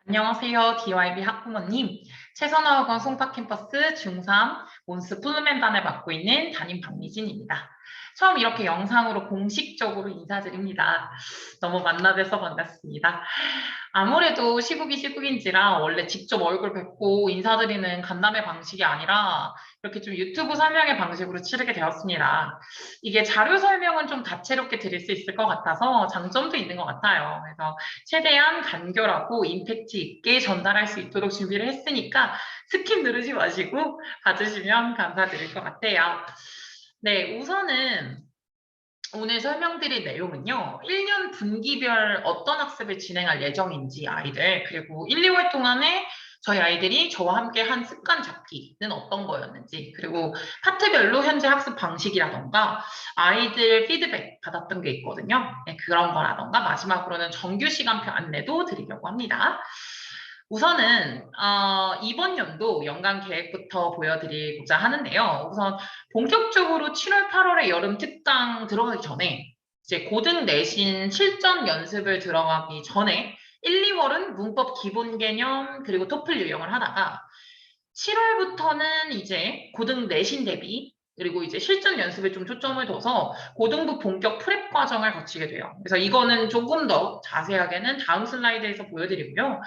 안녕하세요. DYB 학부모님. 최선화학원 송파캠퍼스 중3 몬스 플루멘반을 맡고 있는 담임 박미진입니다. 처음 이렇게 영상으로 공식적으로 인사드립니다. 너무 만나뵈서 반갑습니다. 아무래도 시국이 시국인지라 원래 직접 얼굴 뵙고 인사드리는 간담회 방식이 아니라 이렇게 좀 유튜브 설명의 방식으로 치르게 되었습니다. 이게 자료 설명은 좀 다채롭게 드릴 수 있을 것 같아서 장점도 있는 것 같아요. 그래서 최대한 간결하고 임팩트 있게 전달할 수 있도록 준비를 했으니까 스킵 누르지 마시고 봐주시면 감사드릴 것 같아요. 네, 우선은 오늘 설명드릴 내용은요. 1년 분기별 어떤 학습을 진행할 예정인지 아이들, 그리고 1, 2월 동안에 저희 아이들이 저와 함께 한 습관 잡기는 어떤 거였는지, 그리고 파트별로 현재 학습 방식이라던가 아이들 피드백 받았던 게 있거든요. 네, 그런 거라던가 마지막으로는 정규 시간표 안내도 드리려고 합니다. 우선은 이번 연도 연간 계획부터 보여드리고자 하는데요. 우선 본격적으로 7월, 8월에 여름 특강 들어가기 전에 이제 고등 내신 실전 연습을 들어가기 전에 1, 2월은 문법 기본 개념 그리고 토플 유형을 하다가 7월부터는 이제 고등 내신 대비 그리고 이제 실전 연습에 좀 초점을 둬서 고등부 본격 프렙 과정을 거치게 돼요. 그래서 이거는 조금 더 자세하게는 다음 슬라이드에서 보여드리고요.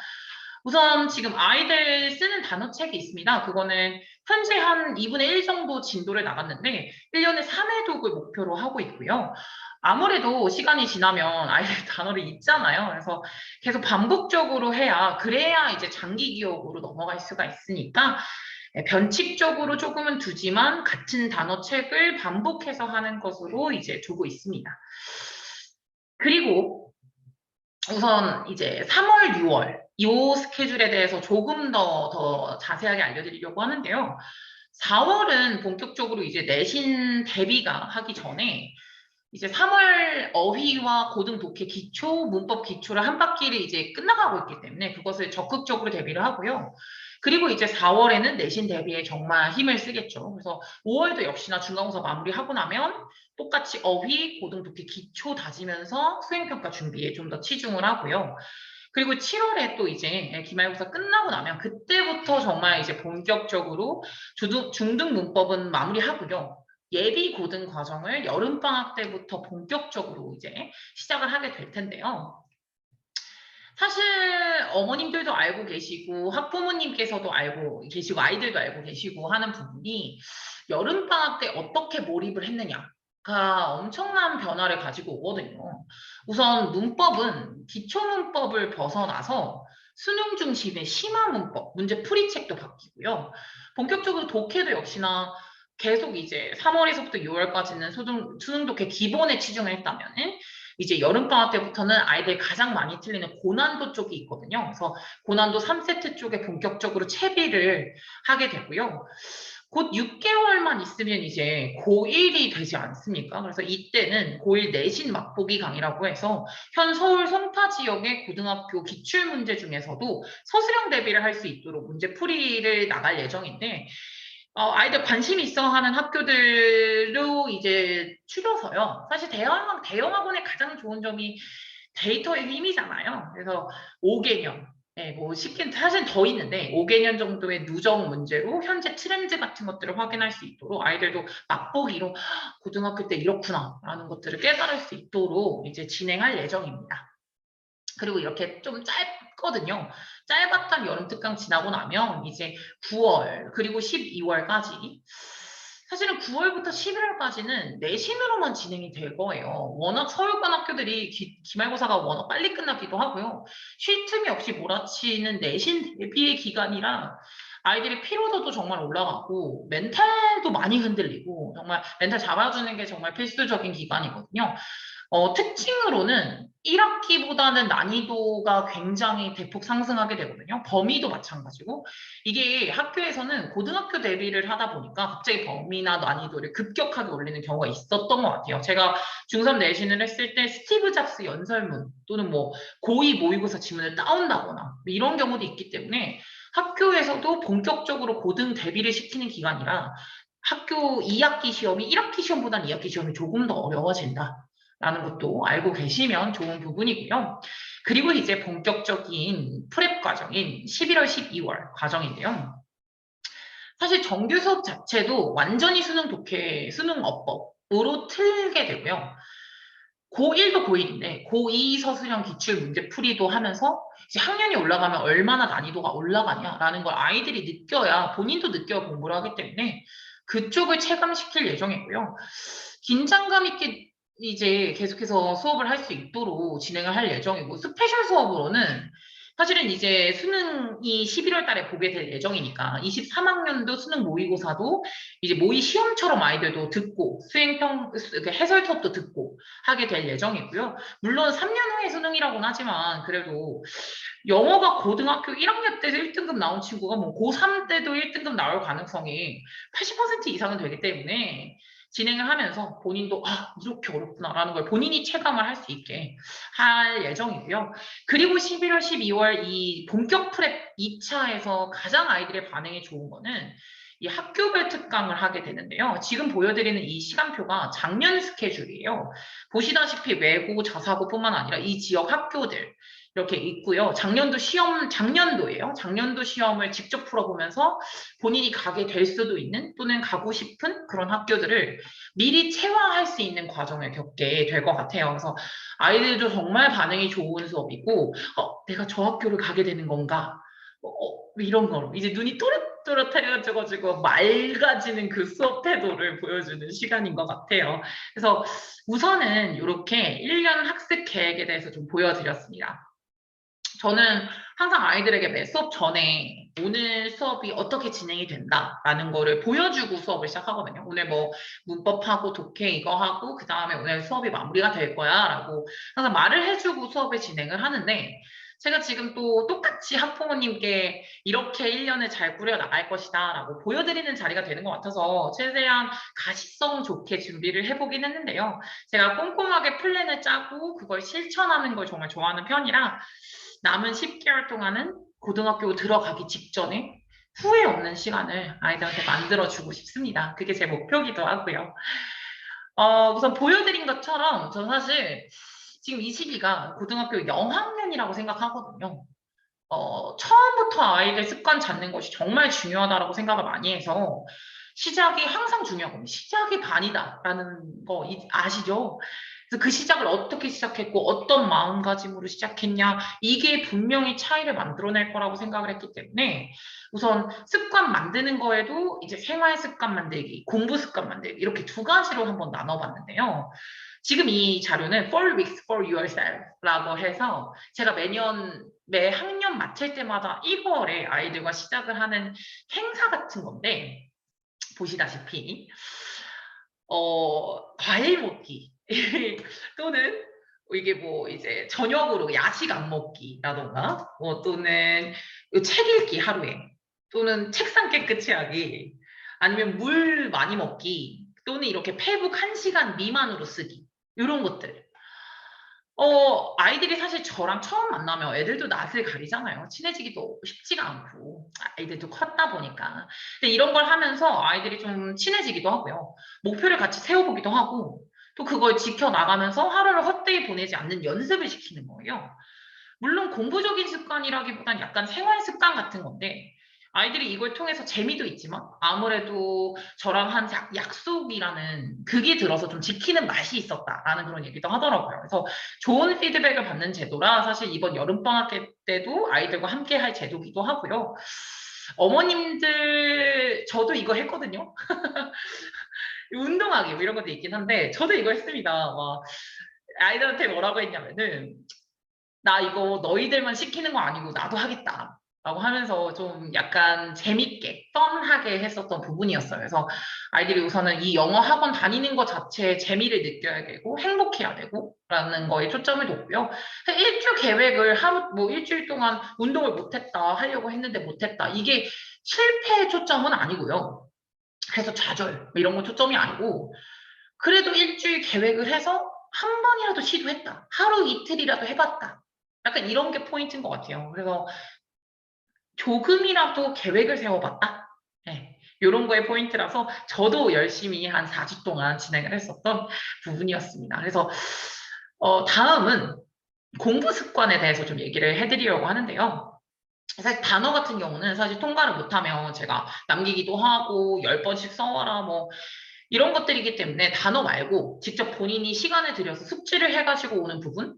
우선 지금 아이들 쓰는 단어책이 있습니다. 그거는 현재 한 2분의 1 정도 진도를 나갔는데 1년에 3회독을 목표로 하고 있고요. 아무래도 시간이 지나면 아이들 단어를 잊잖아요. 그래서 계속 반복적으로 해야 그래야 이제 장기 기억으로 넘어갈 수가 있으니까 변칙적으로 조금은 두지만 같은 단어책을 반복해서 하는 것으로 이제 두고 있습니다. 그리고 우선 이제 3월, 6월 이 스케줄에 대해서 조금 더 자세하게 알려드리려고 하는데요. 4월은 본격적으로 이제 내신 대비가 하기 전에 이제 3월 어휘와 고등 독해 기초, 문법 기초를 한 바퀴를 이제 끝나가고 있기 때문에 그것을 적극적으로 대비를 하고요. 그리고 이제 4월에는 내신 대비에 정말 힘을 쓰겠죠. 그래서 5월도 역시나 중간고사 마무리하고 나면 똑같이 어휘, 고등 독해 기초 다지면서 수행평가 준비에 좀 더 치중을 하고요. 그리고 7월에 또 이제 기말고사 끝나고 나면 그때부터 정말 이제 본격적으로 중등 문법은 마무리하고요. 예비 고등 과정을 여름방학 때부터 본격적으로 이제 시작을 하게 될 텐데요. 사실 어머님들도 알고 계시고 학부모님께서도 알고 계시고 아이들도 알고 계시고 하는 부분이 여름방학 때 어떻게 몰입을 했느냐가 엄청난 변화를 가지고 오거든요. 우선 문법은 기초 문법을 벗어나서 수능 중심의 심화 문법, 문제 풀이책도 바뀌고요. 본격적으로 독해도 역시나 계속 이제 3월에서부터 6월까지는 수능 독해 기본에 치중을 했다면은 이제 여름방학 때부터는 아이들 가장 많이 틀리는 고난도 쪽이 있거든요. 그래서 고난도 3세트 쪽에 본격적으로 채비를 하게 되고요. 곧 6개월만 있으면 이제 고1이 되지 않습니까? 그래서 이때는 고1 내신 맛보기 강의라고 해서 현 서울 송파 지역의 고등학교 기출문제 중에서도 서술형 대비를 할 수 있도록 문제 풀이를 나갈 예정인데 아이들 관심 있어 하는 학교들로 이제 추려서요. 사실 대형 학원의 가장 좋은 점이 데이터의 힘이잖아요. 그래서 5개년, 네, 뭐 쉽게 사실 더 있는데 5개년 정도의 누적 문제로 현재 트렌드 같은 것들을 확인할 수 있도록 아이들도 맛보기로 고등학교 때 이렇구나라는 것들을 깨달을 수 있도록 이제 진행할 예정입니다. 그리고 이렇게 좀 짧거든요. 짧았던 여름 특강 지나고 나면 이제 9월 그리고 12월까지 사실은 9월부터 11월까지는 내신으로만 진행이 될 거예요. 워낙 서울권 학교들이 기말고사가 워낙 빨리 끝나기도 하고요. 쉴 틈이 없이 몰아치는 내신 대비의 기간이라 아이들의 피로도도 정말 올라가고 멘탈도 많이 흔들리고 정말 멘탈 잡아주는 게 정말 필수적인 기간이거든요. 특징으로는 1학기보다는 난이도가 굉장히 대폭 상승하게 되거든요. 범위도 마찬가지고. 이게 학교에서는 고등학교 대비를 하다 보니까 갑자기 범위나 난이도를 급격하게 올리는 경우가 있었던 것 같아요. 제가 중3 내신을 했을 때 스티브 잡스 연설문 또는 뭐 고2 모의고사 지문을 따온다거나 이런 경우도 있기 때문에 학교에서도 본격적으로 고등 대비를 시키는 기간이라 학교 2학기 시험이 1학기 시험보다는 2학기 시험이 조금 더 어려워진다. 라는 것도 알고 계시면 좋은 부분이고요. 그리고 이제 본격적인 프랩 과정인 11월, 12월 과정인데요. 사실 정규 수업 자체도 완전히 수능 독해, 수능 어법으로 틀게 되고요. 고1도 고1인데 고2 서술형 기출 문제 풀이도 하면서 이제 학년이 올라가면 얼마나 난이도가 올라가냐라는 걸 아이들이 느껴야 본인도 느껴야 공부를 하기 때문에 그쪽을 체감시킬 예정이고요. 긴장감 있게 이제 계속해서 수업을 할 수 있도록 진행을 할 예정이고 스페셜 수업으로는 사실은 이제 수능이 11월 달에 보게 될 예정이니까 23학년도 수능 모의고사도 이제 모의 시험처럼 아이들도 듣고 수행평 해설 수업도 듣고 하게 될 예정이고요. 물론 3년 후에 수능이라고는 하지만 그래도 영어가 고등학교 1학년 때 1등급 나온 친구가 뭐 고3 때도 1등급 나올 가능성이 80% 이상은 되기 때문에 진행을 하면서 본인도 이렇게 어렵구나라는 걸 본인이 체감을 할 수 있게 할 예정이고요. 그리고 11월, 12월 이 본격 프랩 2차에서 가장 아이들의 반응이 좋은 거는 이 학교별 특강을 하게 되는데요. 지금 보여드리는 이 시간표가 작년 스케줄이에요. 보시다시피 외고, 자사고뿐만 아니라 이 지역 학교들 이렇게 있고요. 작년도예요. 작년도 시험을 직접 풀어보면서 본인이 가게 될 수도 있는 또는 가고 싶은 그런 학교들을 미리 체화할 수 있는 과정을 겪게 될 것 같아요. 그래서 아이들도 정말 반응이 좋은 수업이고, 내가 저 학교를 가게 되는 건가? 이런 거로 이제 눈이 또렷또렷해가지고 맑아지는 그 수업 태도를 보여주는 시간인 것 같아요. 그래서 우선은 이렇게 1년 학습 계획에 대해서 좀 보여드렸습니다. 저는 항상 아이들에게 매 수업 전에 오늘 수업이 어떻게 진행이 된다라는 거를 보여주고 수업을 시작하거든요. 오늘 뭐 문법하고 독해 이거 하고 그 다음에 오늘 수업이 마무리가 될 거야 라고 항상 말을 해주고 수업을 진행을 하는데 제가 지금 또 똑같이 학부모님께 이렇게 1년을 잘 꾸려 나갈 것이다 라고 보여드리는 자리가 되는 것 같아서 최대한 가시성 좋게 준비를 해보긴 했는데요. 제가 꼼꼼하게 플랜을 짜고 그걸 실천하는 걸 정말 좋아하는 편이라 남은 10개월 동안은 고등학교 들어가기 직전에 후회 없는 시간을 아이들한테 만들어주고 싶습니다. 그게 제 목표기도 하고요. 우선 보여드린 것처럼 저 사실 지금 이 시기가 고등학교 영학년이라고 생각하거든요. 처음부터 아이들 습관 잡는 것이 정말 중요하다고 생각을 많이 해서 시작이 항상 중요하거든요. 시작이 반이다라는 거 아시죠? 그래서 그 시작을 어떻게 시작했고 어떤 마음가짐으로 시작했냐 이게 분명히 차이를 만들어낼 거라고 생각을 했기 때문에 우선 습관 만드는 거에도 이제 생활 습관 만들기, 공부 습관 만들기 이렇게 두 가지로 한번 나눠봤는데요. 지금 이 자료는 Four Weeks for Yourself라고 해서 제가 매 학년 마칠 때마다 1월에 아이들과 시작을 하는 행사 같은 건데 보시다시피 과일 먹기 또는 이게 뭐 이제 저녁으로 야식 안 먹기라던가 또는 책 읽기 하루에 또는 책상 깨끗이 하기 아니면 물 많이 먹기 또는 이렇게 페북 1시간 미만으로 쓰기 이런 것들 아이들이 사실 저랑 처음 만나면 애들도 낯을 가리잖아요. 친해지기도 쉽지가 않고 아이들도 컸다 보니까 근데 이런 걸 하면서 아이들이 좀 친해지기도 하고요. 목표를 같이 세워보기도 하고 또 그걸 지켜나가면서 하루를 헛되이 보내지 않는 연습을 시키는 거예요. 물론 공부적인 습관이라기보단 약간 생활 습관 같은 건데 아이들이 이걸 통해서 재미도 있지만 아무래도 저랑 한 약속이라는 그게 들어서 좀 지키는 맛이 있었다라는 그런 얘기도 하더라고요. 그래서 좋은 피드백을 받는 제도라 사실 이번 여름방학 때도 아이들과 함께 할 제도기도 하고요. 어머님들 저도 이거 했거든요. 운동하기 뭐 이런 것도 있긴 한데 저도 이거 했습니다. 막 아이들한테 뭐라고 했냐면은 나 이거 너희들만 시키는 거 아니고 나도 하겠다. 라고 하면서 좀 약간 재밌게, 뻔하게 했었던 부분이었어요. 그래서 아이들이 우선은 이 영어 학원 다니는 것 자체에 재미를 느껴야 되고, 행복해야 되고, 라는 거에 초점을 뒀고요. 일주 계획을 일주일 동안 운동을 못했다, 하려고 했는데 못했다. 이게 실패의 초점은 아니고요. 그래서 좌절, 뭐 이런 거 초점이 아니고, 그래도 일주일 계획을 해서 한 번이라도 시도했다. 하루 이틀이라도 해봤다. 약간 이런 게 포인트인 것 같아요. 그래서 조금이라도 계획을 세워봤다. 네, 이런 거에 포인트라서 저도 열심히 한 4주 동안 진행을 했었던 부분이었습니다. 그래서 다음은 공부 습관에 대해서 좀 얘기를 해드리려고 하는데요. 사실 단어 같은 경우는 사실 통과를 못하면 제가 남기기도 하고 10번씩 써와라 뭐 이런 것들이기 때문에 단어 말고 직접 본인이 시간을 들여서 숙지를 해가지고 오는 부분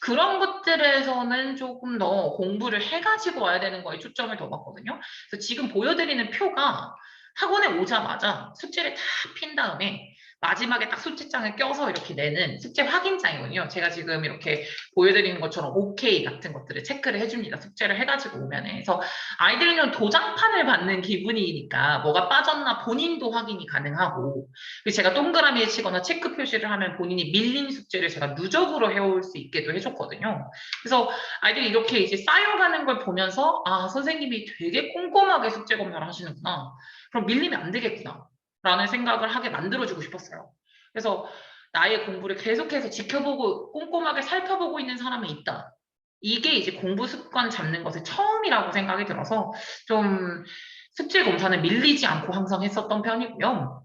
그런 것들에서는 조금 더 공부를 해가지고 와야 되는 거에 초점을 더 봤거든요. 그래서 지금 보여드리는 표가 학원에 오자마자 숙제를 다 핀 다음에 마지막에 딱 숙제장을 껴서 이렇게 내는 숙제 확인장이거든요. 제가 지금 이렇게 보여드리는 것처럼 OK 같은 것들을 체크를 해줍니다. 숙제를 해가지고 오면은. 그래서 아이들은 도장판을 받는 기분이니까 뭐가 빠졌나 본인도 확인이 가능하고 그리고 제가 동그라미에 치거나 체크 표시를 하면 본인이 밀린 숙제를 제가 누적으로 해올 수 있게도 해줬거든요. 그래서 아이들이 이렇게 이제 쌓여가는 걸 보면서 아 선생님이 되게 꼼꼼하게 숙제 검사를 하시는구나. 그럼 밀리면 안 되겠구나. 라는 생각을 하게 만들어주고 싶었어요. 그래서 나의 공부를 계속해서 지켜보고 꼼꼼하게 살펴보고 있는 사람이 있다. 이게 이제 공부 습관 잡는 것의 처음이라고 생각이 들어서 좀 숙제 검사는 밀리지 않고 항상 했었던 편이고요.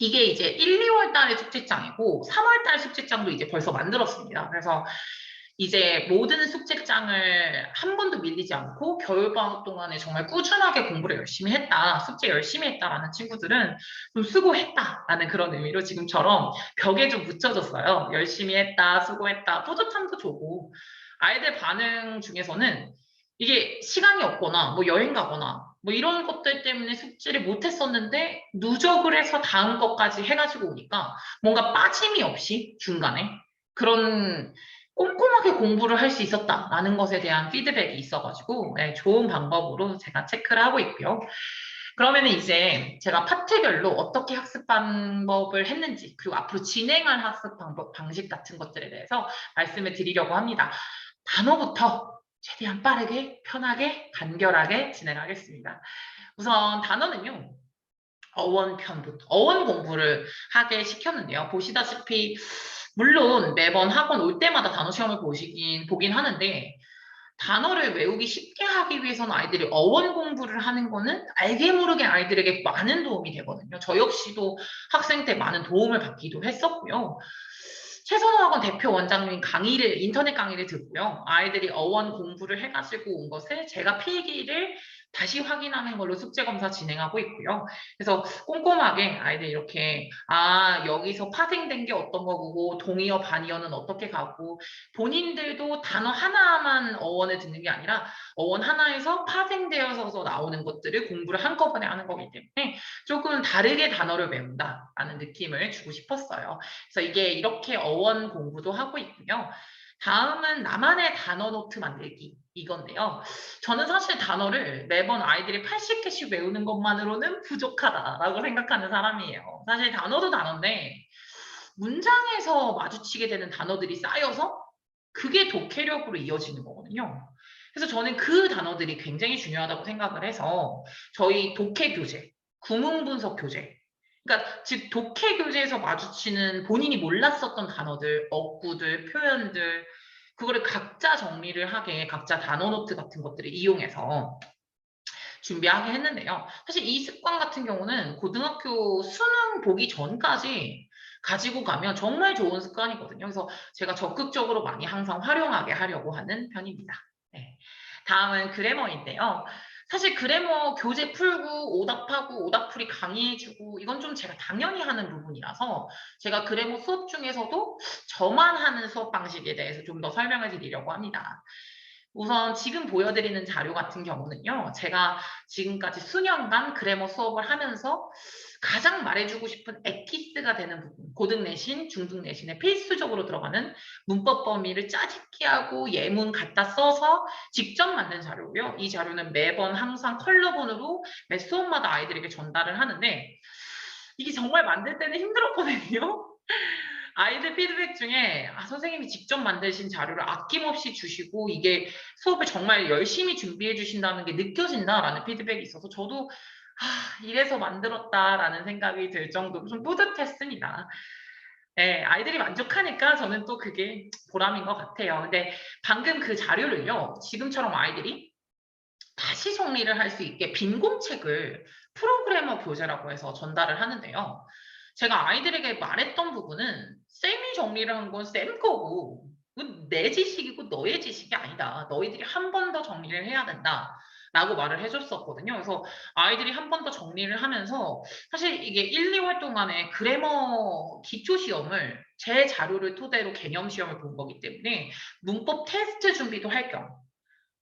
이게 이제 1, 2월 달에 숙제장이고 3월 달 숙제장도 이제 벌써 만들었습니다. 그래서 이제 모든 숙제장을 한 번도 밀리지 않고 겨울방학 동안에 정말 꾸준하게 공부를 열심히 했다, 숙제 열심히 했다라는 친구들은 좀 수고했다라는 그런 의미로 지금처럼 벽에 좀 붙여줬어요. 열심히 했다, 수고했다, 뿌듯함도 주고 아이들 반응 중에서는 이게 시간이 없거나 뭐 여행 가거나 뭐 이런 것들 때문에 숙제를 못했었는데 누적을 해서 다음 것까지 해가지고 오니까 뭔가 빠짐이 없이 중간에 그런 꼼꼼하게 공부를 할 수 있었다라는 것에 대한 피드백이 있어가지고 네, 좋은 방법으로 제가 체크를 하고 있고요. 그러면 이제 제가 파트별로 어떻게 학습 방법을 했는지 그리고 앞으로 진행할 학습 방법, 방식 같은 것들에 대해서 말씀을 드리려고 합니다. 단어부터 최대한 빠르게, 편하게, 간결하게 진행하겠습니다. 우선 단어는요. 어원편부터 어원 공부를 하게 시켰는데요. 보시다시피 물론 매번 학원 올 때마다 단어 시험을 보긴 하는데 단어를 외우기 쉽게 하기 위해서는 아이들이 어원 공부를 하는 거는 알게 모르게 아이들에게 많은 도움이 되거든요. 저 역시도 학생 때 많은 도움을 받기도 했었고요. 최선호학원 대표 원장님 강의를 인터넷 강의를 듣고요. 아이들이 어원 공부를 해가지고 온 것을 제가 필기를 다시 확인하는 걸로 숙제 검사 진행하고 있고요. 그래서 꼼꼼하게 아이들 이렇게 아 여기서 파생된 게 어떤 거고 동의어 반의어는 어떻게 가고 본인들도 단어 하나만 어원을 듣는 게 아니라 어원 하나에서 파생되어서 나오는 것들을 공부를 한꺼번에 하는 거기 때문에 조금 다르게 단어를 외운다라는 느낌을 주고 싶었어요. 그래서 이게 이렇게 어원 공부도 하고 있고요. 다음은 나만의 단어 노트 만들기 이건데요. 저는 사실 단어를 매번 아이들이 80개씩 외우는 것만으로는 부족하다라고 생각하는 사람이에요. 사실 단어도 단어인데 문장에서 마주치게 되는 단어들이 쌓여서 그게 독해력으로 이어지는 거거든요. 그래서 저는 그 단어들이 굉장히 중요하다고 생각을 해서 저희 독해 교재, 구문 분석 교재, 그러니까 즉 독해 교재에서 마주치는 본인이 몰랐었던 단어들, 어구들, 표현들 그거를 각자 정리를 하게 각자 단어 노트 같은 것들을 이용해서 준비하게 했는데요. 사실 이 습관 같은 경우는 고등학교 수능 보기 전까지 가지고 가면 정말 좋은 습관이거든요. 그래서 제가 적극적으로 많이 항상 활용하게 하려고 하는 편입니다. 네. 다음은 그래머인데요. 사실 그래머 교재 풀고 오답하고 오답풀이 강의해주고 이건 좀 제가 당연히 하는 부분이라서 제가 그래머 수업 중에서도 저만 하는 수업 방식에 대해서 좀 더 설명을 드리려고 합니다. 우선 지금 보여드리는 자료 같은 경우는요. 제가 지금까지 수년간 그래머 수업을 하면서 가장 말해주고 싶은 엑기스가 되는 부분, 고등 내신, 중등 내신에 필수적으로 들어가는 문법 범위를 짜집기하고 예문 갖다 써서 직접 만든 자료고요. 이 자료는 매번 항상 컬러본으로 매 수업마다 아이들에게 전달을 하는데 이게 정말 만들 때는 힘들었거든요. 아이들 피드백 중에 아, 선생님이 직접 만드신 자료를 아낌없이 주시고 이게 수업을 정말 열심히 준비해 주신다는 게 느껴진다라는 피드백이 있어서 저도 아, 이래서 만들었다라는 생각이 들 정도로 좀 뿌듯했습니다. 네, 아이들이 만족하니까 저는 또 그게 보람인 것 같아요. 근데 방금 그 자료를요, 지금처럼 아이들이 다시 정리를 할 수 있게 빈공책을 프로그래머 교재라고 해서 전달을 하는데요. 제가 아이들에게 말했던 부분은 쌤이 정리를 한 건 쌤 거고 이건 내 지식이고 너의 지식이 아니다. 너희들이 한 번 더 정리를 해야 된다. 라고 말을 해줬었거든요. 그래서 아이들이 한 번 더 정리를 하면서 사실 이게 1, 2월 동안에 그래머 기초 시험을 제 자료를 토대로 개념 시험을 본 거기 때문에 문법 테스트 준비도 할 겸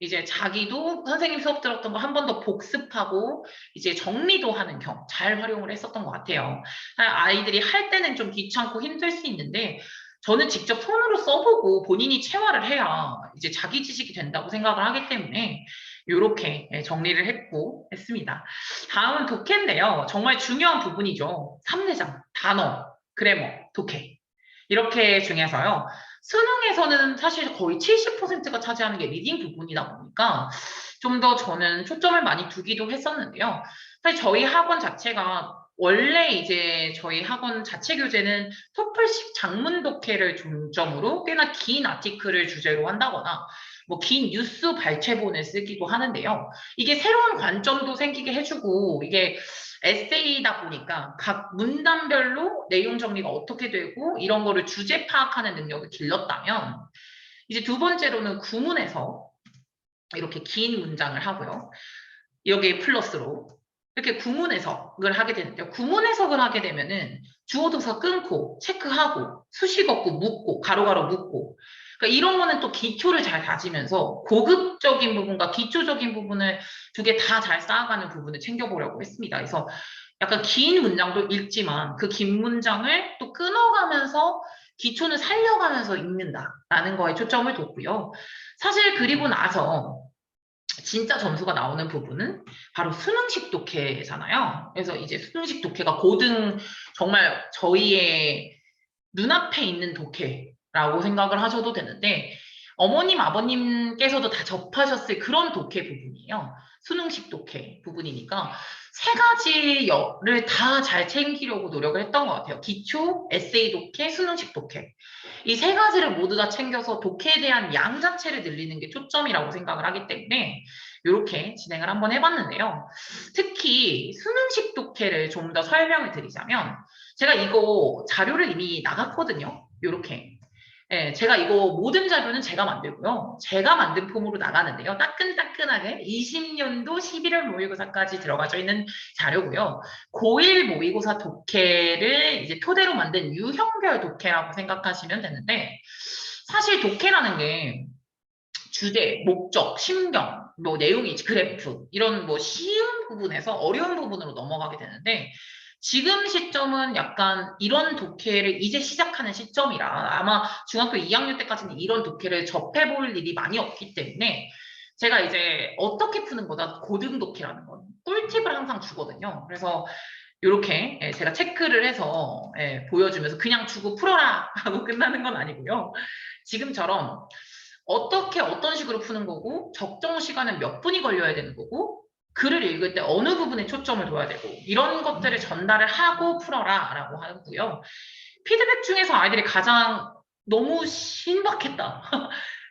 이제 자기도 선생님 수업 들었던 거 한 번 더 복습하고 이제 정리도 하는 겸 잘 활용을 했었던 것 같아요. 아이들이 할 때는 좀 귀찮고 힘들 수 있는데 저는 직접 손으로 써보고 본인이 체화를 해야 이제 자기 지식이 된다고 생각을 하기 때문에 이렇게 정리를 했고 했습니다. 다음은 독해인데요. 정말 중요한 부분이죠. 3대장, 단어, 그래머, 독해. 이렇게 중에서요. 수능에서는 사실 거의 70%가 차지하는 게 리딩 부분이다 보니까 좀 더 저는 초점을 많이 두기도 했었는데요. 사실 저희 학원 자체가 원래 이제 저희 학원 자체 교재는 토플식 장문 독해를 중점으로 꽤나 긴 아티클을 주제로 한다거나 뭐 긴 뉴스 발췌본을 쓰기도 하는데요. 이게 새로운 관점도 생기게 해주고 이게 에세이다 보니까 각 문단별로 내용 정리가 어떻게 되고 이런 거를 주제 파악하는 능력을 길렀다면 이제 두 번째로는 구문에서 이렇게 긴 문장을 하고요. 여기에 플러스로 이렇게 구문 해석을 하게 되는데요. 구문 해석을 하게 되면은 주어 동사 끊고 체크하고 수식 없고 묻고 가로가로 묻고 그러니까 이런 거는 또 기초를 잘 다지면서 고급적인 부분과 기초적인 부분을 두 개 다 잘 쌓아가는 부분을 챙겨보려고 했습니다. 그래서 약간 긴 문장도 읽지만 그 긴 문장을 또 끊어가면서 기초는 살려가면서 읽는다라는 거에 초점을 뒀고요. 사실 그리고 나서 진짜 점수가 나오는 부분은 바로 수능식 독해잖아요. 그래서 이제 수능식 독해가 고등 정말 저희의 눈앞에 있는 독해라고 생각을 하셔도 되는데 어머님, 아버님께서도 다 접하셨을 그런 독해 부분이에요. 수능식 독해 부분이니까 세 가지를 다 잘 챙기려고 노력을 했던 것 같아요. 기초, 에세이 독해, 수능식 독해. 이 세 가지를 모두 다 챙겨서 독해에 대한 양 자체를 늘리는 게 초점이라고 생각을 하기 때문에 이렇게 진행을 한번 해봤는데요. 특히 수능식 독해를 좀 더 설명을 드리자면 제가 이거 자료를 이미 나갔거든요. 이렇게. 예, 제가 이거 모든 자료는 제가 만들고요. 제가 만든 폼으로 나가는데요. 따끈따끈하게 20년도 11월 모의고사까지 들어가져 있는 자료고요. 고1 모의고사 독해를 이제 토대로 만든 유형별 독해라고 생각하시면 되는데 사실 독해라는 게 주제, 목적, 심경, 뭐 내용이 그래프 이런 뭐 쉬운 부분에서 어려운 부분으로 넘어가게 되는데 지금 시점은 약간 이런 독해를 이제 시작하는 시점이라 아마 중학교 2학년 때까지는 이런 독해를 접해볼 일이 많이 없기 때문에 제가 이제 어떻게 푸는 거다 고등 독해라는 건 꿀팁을 항상 주거든요. 그래서 이렇게 제가 체크를 해서 보여주면서 그냥 주고 풀어라 하고 끝나는 건 아니고요. 지금처럼 어떻게 어떤 식으로 푸는 거고 적정 시간은 몇 분이 걸려야 되는 거고 글을 읽을 때 어느 부분에 초점을 둬야 되고 이런 것들을 전달을 하고 풀어라 라고 하고요. 피드백 중에서 아이들이 가장 너무 신박했다.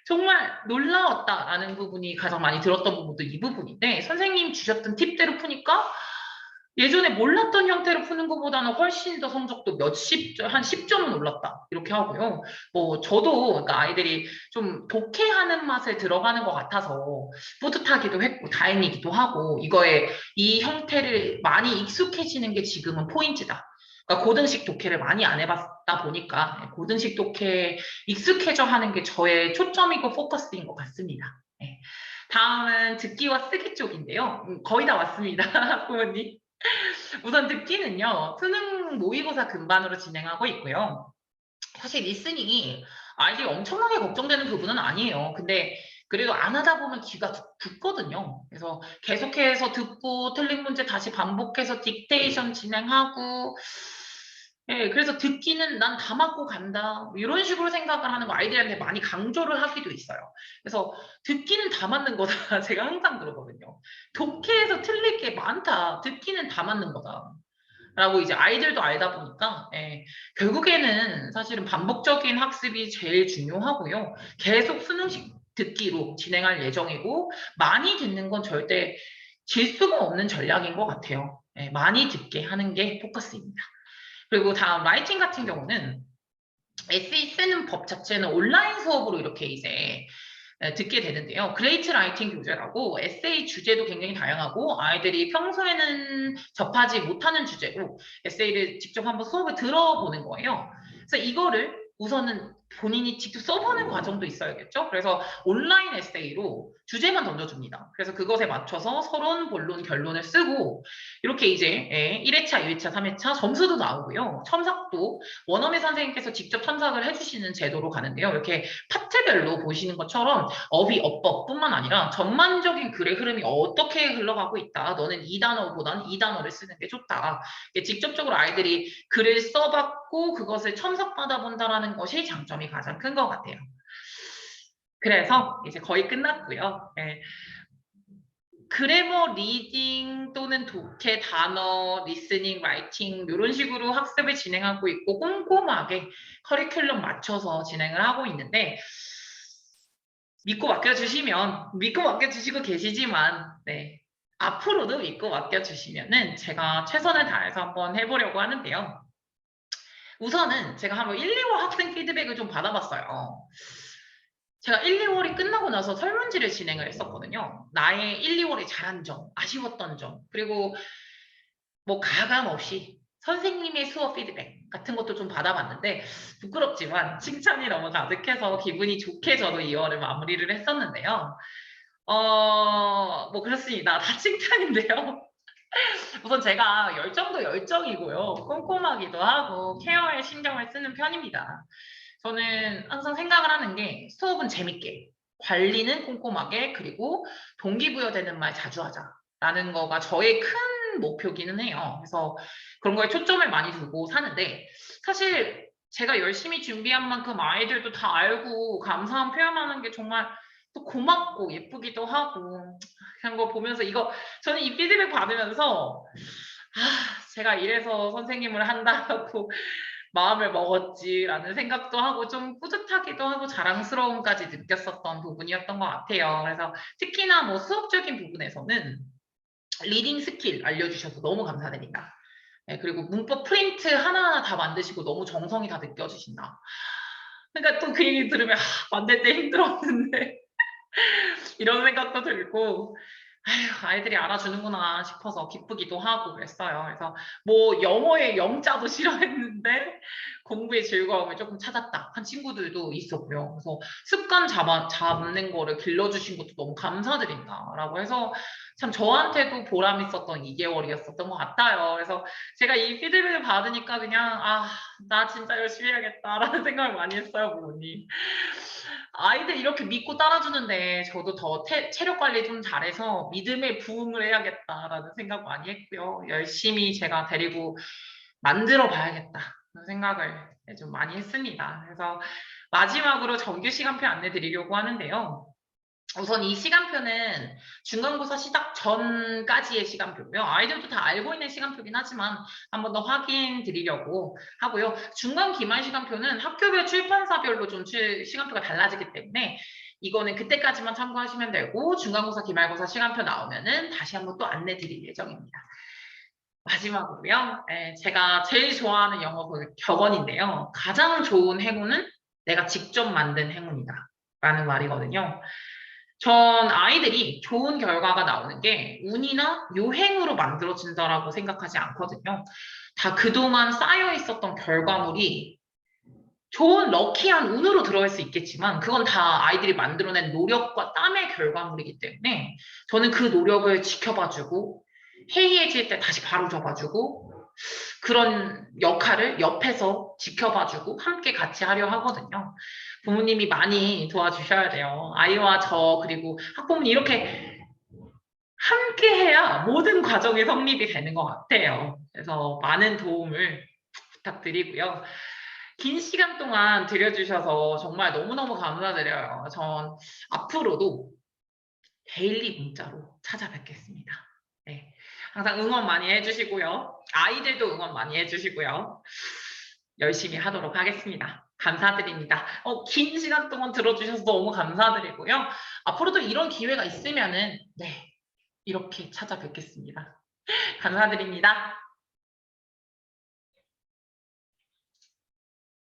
정말 놀라웠다라는 부분이 가장 많이 들었던 부분도 이 부분인데 선생님 주셨던 팁대로 푸니까 예전에 몰랐던 형태로 푸는 것보다는 훨씬 더 성적도 한 10점은 올랐다. 이렇게 하고요. 뭐, 저도, 그러니까 아이들이 좀 독해하는 맛에 들어가는 것 같아서 뿌듯하기도 했고, 다행이기도 하고, 이 형태를 많이 익숙해지는 게 지금은 포인트다. 그러니까 고등식 독해를 많이 안 해봤다 보니까, 고등식 독해 익숙해져 하는 게 저의 초점이고 포커스인 것 같습니다. 네. 다음은 듣기와 쓰기 쪽인데요. 거의 다 왔습니다, 부모님. 우선 듣기는요, 수능 모의고사 근반으로 진행하고 있고요. 사실 리스닝이 아이들이 엄청나게 걱정되는 부분은 아니에요. 근데 그래도 안 하다 보면 귀가 굳거든요. 그래서 계속해서 듣고 틀린 문제 다시 반복해서 딕테이션 진행하고 그래서 듣기는 난 다 맞고 간다. 이런 식으로 생각을 하는 거 아이들한테 많이 강조를 하기도 있어요. 그래서 듣기는 다 맞는 거다. 제가 항상 그러거든요. 독해에서 틀릴 게 많다. 듣기는 다 맞는 거다. 라고 이제 아이들도 알다 보니까 결국에는 사실은 반복적인 학습이 제일 중요하고요. 계속 수능식 듣기로 진행할 예정이고 많이 듣는 건 절대 질 수가 없는 전략인 것 같아요. 많이 듣게 하는 게 포커스입니다. 그리고 다음 라이팅 같은 경우는 에세이 쓰는 법 자체는 온라인 수업으로 이렇게 이제 듣게 되는데요. 그레이트 라이팅 교재라고 에세이 주제도 굉장히 다양하고 아이들이 평소에는 접하지 못하는 주제로 에세이를 직접 한번 수업을 들어보는 거예요. 그래서 이거를 우선은 본인이 직접 써보는 과정도 있어야겠죠. 그래서 온라인 에세이로 주제만 던져줍니다. 그래서 그것에 맞춰서 서론, 본론, 결론을 쓰고 이렇게 이제 1회차, 2회차, 3회차 점수도 나오고요. 첨삭도 원어민 선생님께서 직접 첨삭을 해주시는 제도로 가는데요. 이렇게 파트별로 보시는 것처럼 어휘, 어법뿐만 아니라 전반적인 글의 흐름이 어떻게 흘러가고 있다. 너는 이 단어보단 이 단어를 쓰는 게 좋다. 직접적으로 아이들이 글을 써봤고 그것을 첨삭받아 본다라는 것이 장점이 가장 큰 것 같아요. 그래서 이제 거의 끝났고요. 네. 그래머 리딩 또는 독해, 단어, 리스닝, 라이팅 이런 식으로 학습을 진행하고 있고 꼼꼼하게 커리큘럼 맞춰서 진행을 하고 있는데 믿고 맡겨주시고 계시지만 네. 앞으로도 믿고 맡겨주시면은 제가 최선을 다해서 한번 해보려고 하는데요. 우선은 제가 한번 1, 2월 학생 피드백을 좀 받아봤어요. 제가 1, 2월이 끝나고 나서 설문지를 진행을 했었거든요. 나의 1, 2월에 잘한 점, 아쉬웠던 점, 그리고 뭐 가감 없이 선생님의 수업 피드백 같은 것도 좀 받아봤는데 부끄럽지만 칭찬이 너무 가득해서 기분이 좋게 저도 2월을 마무리를 했었는데요. 뭐 그렇습니다. 다 칭찬인데요. 우선 제가 열정도 열정이고요. 꼼꼼하기도 하고 케어에 신경을 쓰는 편입니다. 저는 항상 생각을 하는 게 수업은 재밌게, 관리는 꼼꼼하게, 그리고 동기부여되는 말 자주 하자라는 거가 저의 큰 목표기는 해요. 그래서 그런 거에 초점을 많이 두고 사는데 사실 제가 열심히 준비한 만큼 아이들도 다 알고 감사한 표현하는 게 정말 또 고맙고 예쁘기도 하고 그런 거 보면서 저는 이 피드백 받으면서 제가 이래서 선생님을 한다고 마음을 먹었지라는 생각도 하고 좀 뿌듯하기도 하고 자랑스러움까지 느꼈었던 부분이었던 것 같아요. 그래서 특히나 뭐 수업적인 부분에서는 리딩 스킬 알려주셔서 너무 감사드립니다. 네, 그리고 문법 프린트 하나하나 다 만드시고 너무 정성이 다 느껴지신다. 그러니까 또 그 얘기 들으면 만들 때 힘들었는데 이런 생각도 들고 아휴, 아이들이 알아주는구나 싶어서 기쁘기도 하고 그랬어요. 그래서 뭐 영어의 영자도 싫어했는데 공부의 즐거움을 조금 찾았다 한 친구들도 있었고요. 그래서 습관 잡는 거를 길러주신 것도 너무 감사드린다라고 해서 참 저한테도 보람 있었던 2개월이었었던 것 같아요. 그래서 제가 이 피드백을 받으니까 그냥 나 진짜 열심히 해야겠다라는 생각을 많이 했어요, 부모님. 아이들 이렇게 믿고 따라주는데 저도 더 체력 관리 좀 잘해서 믿음의 부흥을 해야겠다라는 생각 많이 했고요. 열심히 제가 데리고 만들어 봐야겠다 그런 생각을 좀 많이 했습니다. 그래서 마지막으로 정규 시간표 안내 드리려고 하는데요. 우선 이 시간표는 중간고사 시작 전까지의 시간표고요. 아이들도 다 알고 있는 시간표긴 하지만 한 번 더 확인 드리려고 하고요. 중간 기말 시간표는 학교별 출판사별로 좀 시간표가 달라지기 때문에 이거는 그때까지만 참고하시면 되고 중간고사, 기말고사 시간표 나오면은 다시 한번 또 안내 드릴 예정입니다. 마지막으로요. 제가 제일 좋아하는 영어 격언인데요. 가장 좋은 행운은 내가 직접 만든 행운이다 라는 말이거든요. 전 아이들이 좋은 결과가 나오는 게 운이나 요행으로 만들어진다라고 생각하지 않거든요. 다 그동안 쌓여 있었던 결과물이 좋은 럭키한 운으로 들어갈 수 있겠지만 그건 다 아이들이 만들어낸 노력과 땀의 결과물이기 때문에 저는 그 노력을 지켜봐주고 해이해질 때 다시 바로 접어주고 그런 역할을 옆에서 지켜봐주고 함께 같이 하려 하거든요. 부모님이 많이 도와주셔야 돼요. 아이와 저 그리고 학부모님 이렇게 함께 해야 모든 과정이 성립이 되는 것 같아요. 그래서 많은 도움을 부탁드리고요. 긴 시간 동안 들여주셔서 정말 너무너무 감사드려요. 전 앞으로도 데일리 문자로 찾아뵙겠습니다. 네. 항상 응원 많이 해주시고요. 아이들도 응원 많이 해주시고요. 열심히 하도록 하겠습니다. 감사드립니다. 긴 시간 동안 들어주셔서 너무 감사드리고요. 앞으로도 이런 기회가 있으면은, 네, 이렇게 찾아뵙겠습니다. 감사드립니다.